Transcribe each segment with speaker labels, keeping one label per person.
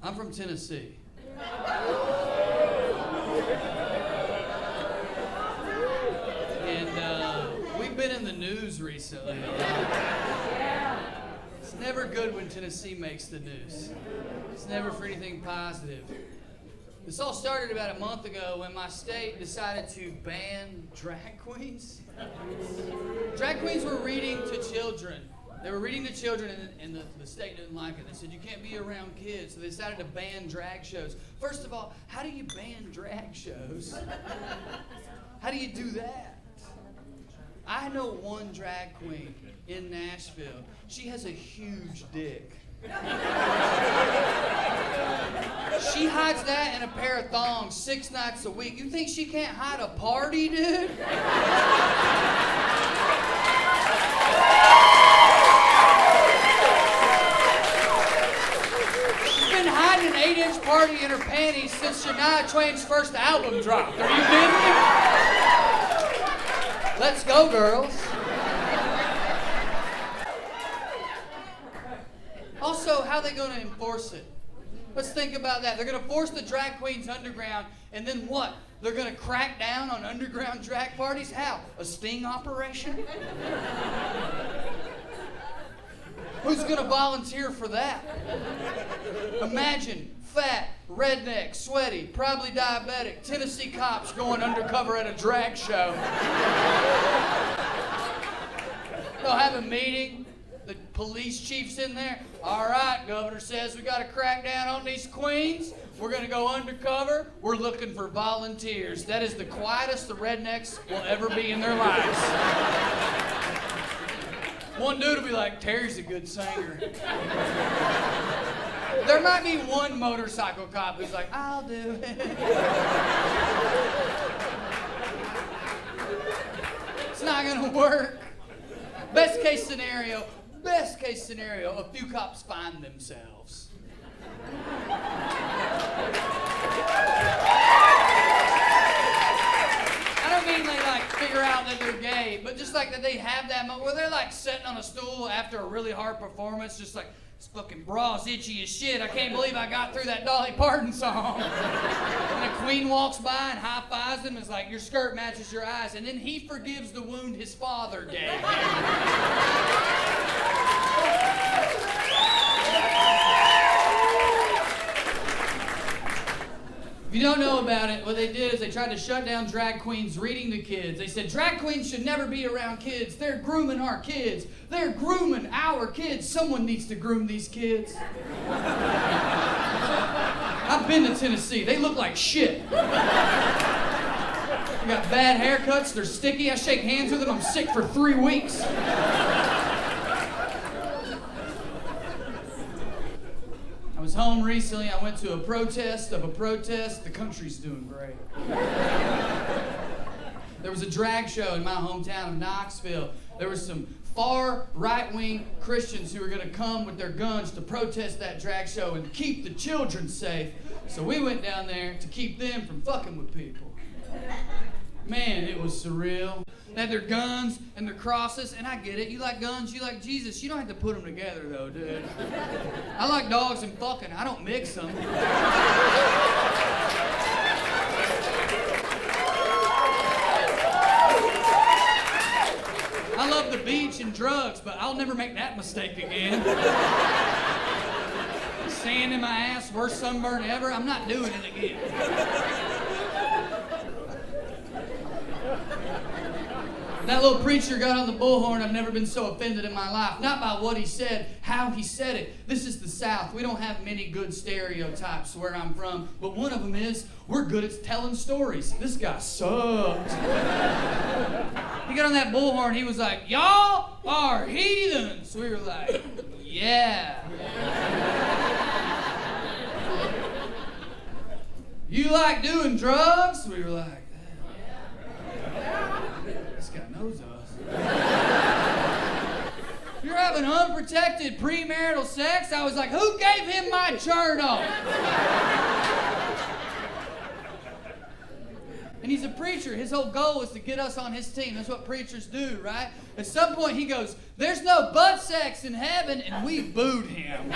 Speaker 1: I'm from Tennessee. And we've been in the news recently. It's never good when Tennessee makes the news. It's never for anything positive. This all started about a month ago when my state decided to ban drag queens. Drag queens were reading to children. They were reading to children, and the state didn't like it. They said, you can't be around kids, so they decided to ban drag shows. First of all, how do you ban drag shows? How do you do that? I know one drag queen in Nashville. She has a huge dick. She hides that in a pair of thongs 6 nights a week. You think she can't hide a party, dude? She's been hiding an 8-inch party in her panties since Shania Twain's first album dropped. Are you kidding me? Let's go, girls. Also, how are they going to enforce it? Let's think about that. They're going to force the drag queens underground, and then what? They're going to crack down on underground drag parties? How? A sting operation? Who's going to volunteer for that? Imagine fat, redneck, sweaty, probably diabetic, Tennessee cops going undercover at a drag show. They'll have a meeting. The police chief's in there. All right, governor says we got to crack down on these queens. We're going to go undercover. We're looking for volunteers. That is the quietest the rednecks will ever be in their lives. One dude will be like, Terry's a good singer. There might be one motorcycle cop who's like, I'll do it. It's not going to work. Best case scenario, a few cops find themselves. I don't mean they like figure out that they're gay, but just like that they have that moment where they're like sitting on a stool after a really hard performance, just like, this fucking bra's itchy as shit. I can't believe I got through that Dolly Parton song. And a queen walks by and high-fives him and is like, your skirt matches your eyes. And then he forgives the wound his father gave. If you don't know about it, what they did is they tried to shut down drag queens reading to kids. They said, drag queens should never be around kids. They're grooming our kids. They're grooming our kids. Someone needs to groom these kids. I've been to Tennessee. They look like shit. They got bad haircuts. They're sticky. I shake hands with them. I'm sick for 3 weeks. I was home recently. I went to a protest of a protest. The country's doing great. There was a drag show in my hometown of Knoxville. There was some far right-wing Christians who were going to come with their guns to protest that drag show and keep the children safe. So we went down there to keep them from fucking with people. Man, it was surreal. They had their guns and their crosses, and I get it. You like guns, you like Jesus. You don't have to put them together, though, dude. I like dogs and fucking. I don't mix them. I love the beach and drugs, but I'll never make that mistake again. Sand in my ass, worst sunburn ever. I'm not doing it again. That little preacher got on the bullhorn. I've never been so offended in my life. Not by what he said, how he said it. This is the South. We don't have many good stereotypes where I'm from, but one of them is we're good at telling stories. This guy sucked. He got on that bullhorn. He was like, y'all are heathens. We were like, yeah. You like doing drugs? We were like, this guy knows us. You're having unprotected premarital sex? I was like, who gave him my journal? And he's a preacher. His whole goal is to get us on his team. That's what preachers do, right? At some point he goes, there's no butt sex in heaven, and we booed him.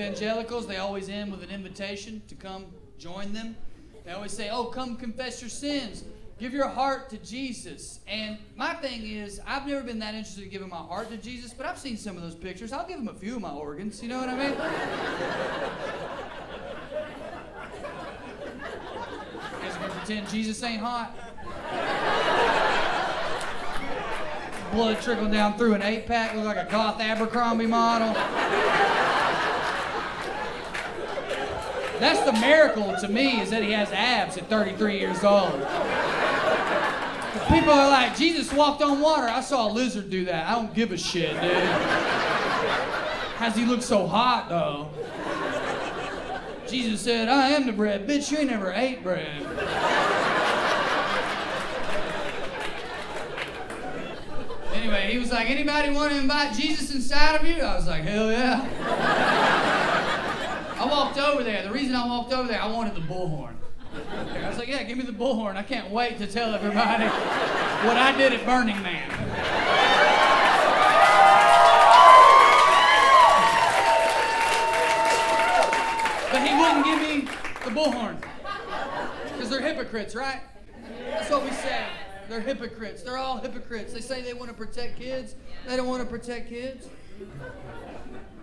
Speaker 1: evangelicals, they always end with an invitation to come join them. They always say, oh, come confess your sins. Give your heart to Jesus. And my thing is, I've never been that interested in giving my heart to Jesus, but I've seen some of those pictures. I'll give him a few of my organs. You know what I mean? Guess we can pretend Jesus ain't hot. Blood trickling down through an 8-pack. Look like a goth Abercrombie model. That's the miracle to me, is that he has abs at 33 years old. People are like, Jesus walked on water. I saw a lizard do that. I don't give a shit, dude. How's he look so hot, though? Jesus said, I am the bread. Bitch, you ain't never ate bread. Anyway, he was like, anybody want to invite Jesus inside of you? I was like, hell yeah. I walked over there. The reason I walked over there, I wanted the bullhorn. I was like, yeah, give me the bullhorn. I can't wait to tell everybody what I did at Burning Man. But he wouldn't give me the bullhorn. Because they're hypocrites, right? That's what we say. They're hypocrites. They're all hypocrites. They say they want to protect kids. They don't want to protect kids.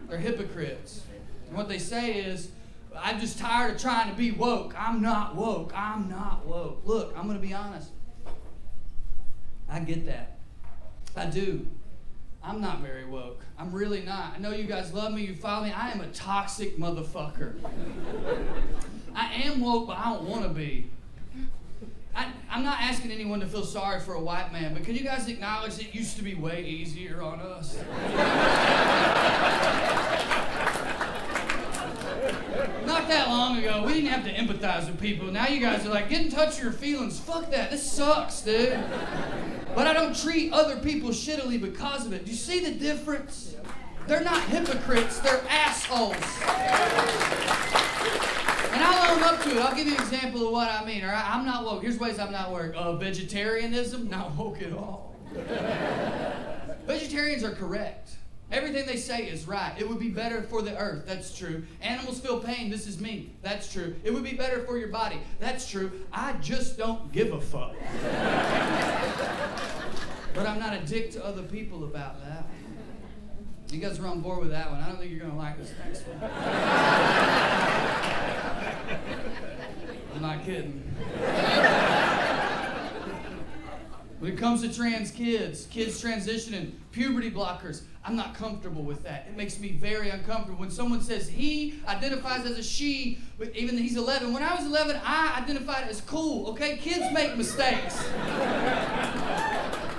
Speaker 1: They're hypocrites. And what they say is, I'm just tired of trying to be woke. I'm not woke. I'm not woke. Look, I'm going to be honest. I get that. I do. I'm not very woke. I'm really not. I know you guys love me. You follow me. I am a toxic motherfucker. I am woke, but I don't want to be. I'm not asking anyone to feel sorry for a white man, but can you guys acknowledge it used to be way easier on us? Not that long ago, we didn't have to empathize with people. Now you guys are like, get in touch with your feelings. Fuck that. This sucks, dude. But I don't treat other people shittily because of it. Do you see the difference? They're not hypocrites. They're assholes. And I'll own up to it. I'll give you an example of what I mean. All right? I'm not woke. Here's ways I'm not woke. Vegetarianism, not woke at all. Vegetarians are correct. Everything they say is right. It would be better for the earth. That's true. Animals feel pain. This is me. That's true. It would be better for your body. That's true. I just don't give a fuck. But I'm not a dick to other people about that. You guys are on board with that one. I don't think you're going to like this next one. I'm not kidding. When it comes to trans kids transitioning, puberty blockers, I'm not comfortable with that. It makes me very uncomfortable. When someone says he identifies as a she, but even he's 11. When I was 11, I identified as cool, okay? Kids make mistakes.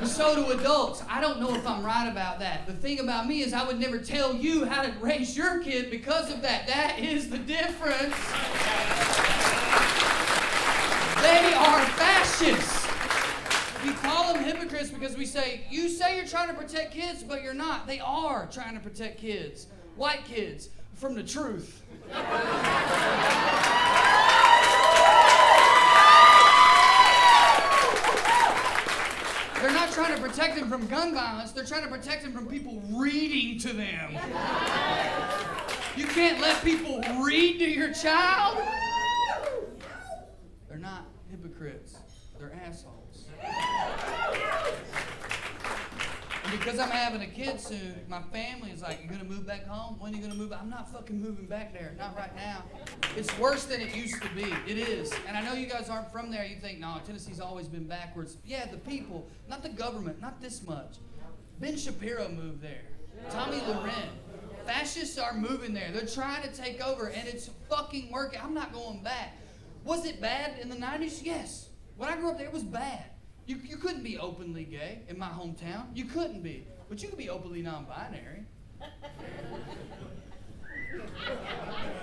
Speaker 1: And so do adults. I don't know if I'm right about that. The thing about me is I would never tell you how to raise your kid because of that. That is the difference. They are fascists. We call them hypocrites because we say, you say you're trying to protect kids, but you're not. They are trying to protect kids. White kids from the truth. They're not trying to protect them from gun violence. They're trying to protect them from people reading to them. You can't let people read to your child. They're not hypocrites. They're assholes. And because I'm having a kid soon, my family is like, you gonna move back home? When are you gonna move back? I'm not fucking moving back there. Not right now. It's worse than it used to be. It is. And I know you guys aren't from there. You think, no, Tennessee's always been backwards. Yeah, the people, not the government, not this much. Ben Shapiro moved there. Tommy Loren. Fascists are moving there. They're trying to take over, and it's fucking working. I'm not going back. Was it bad in the 90s? Yes. When I grew up there, it was bad. You couldn't be openly gay in my hometown. You couldn't be. But you could be openly non-binary.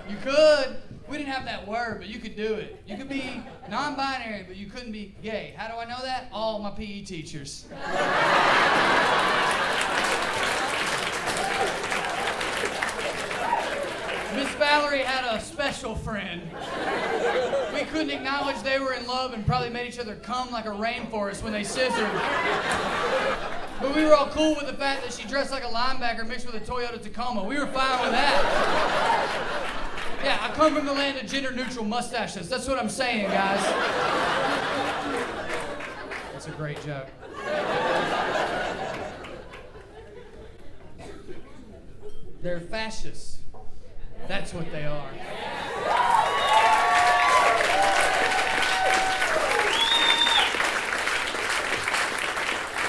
Speaker 1: You could. We didn't have that word, but you could do it. You could be non-binary, but you couldn't be gay. How do I know that? All my PE teachers. Miss Valerie had a special friend. We couldn't acknowledge they were in love and probably made each other come like a rainforest when they scissored. But we were all cool with the fact that she dressed like a linebacker mixed with a Toyota Tacoma. We were fine with that. Yeah, I come from the land of gender-neutral mustaches. That's what I'm saying, guys. That's a great joke. They're fascists. That's what they are.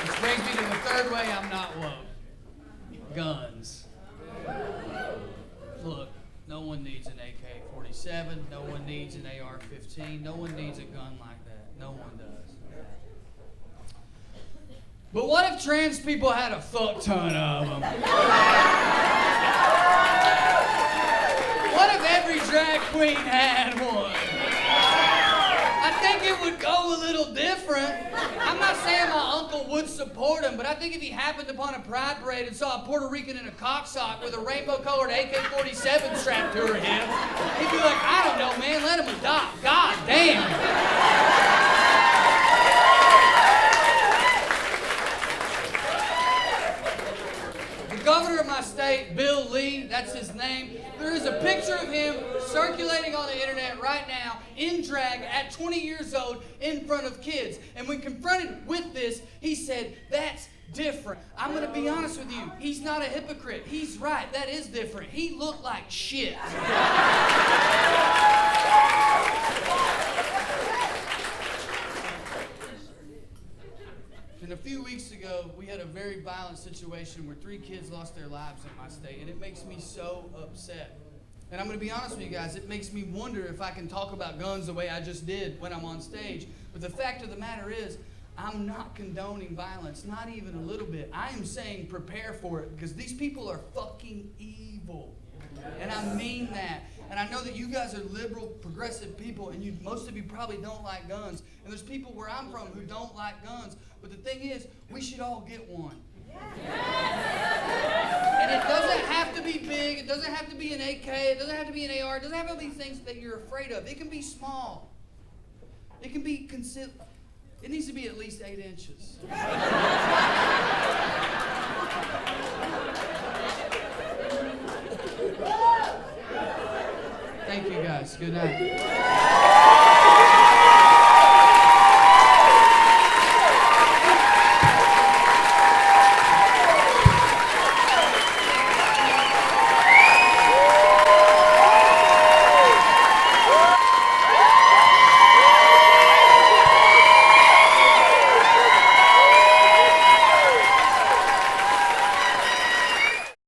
Speaker 1: Which brings me to the third way I'm not woke. Guns. Look, no one needs an AK-47. No one needs an AR-15. No one needs a gun like that. No one does. But what if trans people had a fuck ton of them? What if every drag queen had one? I think it would go a little different. I'm not saying my uncle would support him, but I think if he happened upon a pride parade and saw a Puerto Rican in a cocksock with a rainbow-colored AK-47 strapped to her hip, he'd be like, I don't know, man, let him adopt. God damn. The governor of my state, Bill Lee, that's his name, there is a picture of him circulating on the internet right now in drag at 20 years old in front of kids. And when confronted with this, he said, that's different. I'm going to be honest with you. He's not a hypocrite. He's right. That is different. He looked like shit. And a few weeks ago, we had a very violent situation where 3 kids lost their lives in my state, and it makes me so upset. And I'm going to be honest with you guys, it makes me wonder if I can talk about guns the way I just did when I'm on stage. But the fact of the matter is, I'm not condoning violence, not even a little bit. I am saying prepare for it, because these people are fucking evil. And I mean that. And I know that you guys are liberal, progressive people, and most of you probably don't like guns. And there's people where I'm from who don't like guns. But the thing is, we should all get one. And it doesn't have to be big. It doesn't have to be an AK. It doesn't have to be an AR. It doesn't have to be things that you're afraid of. It can be small. It can be it needs to be at least 8 inches. Thank you guys. Good night.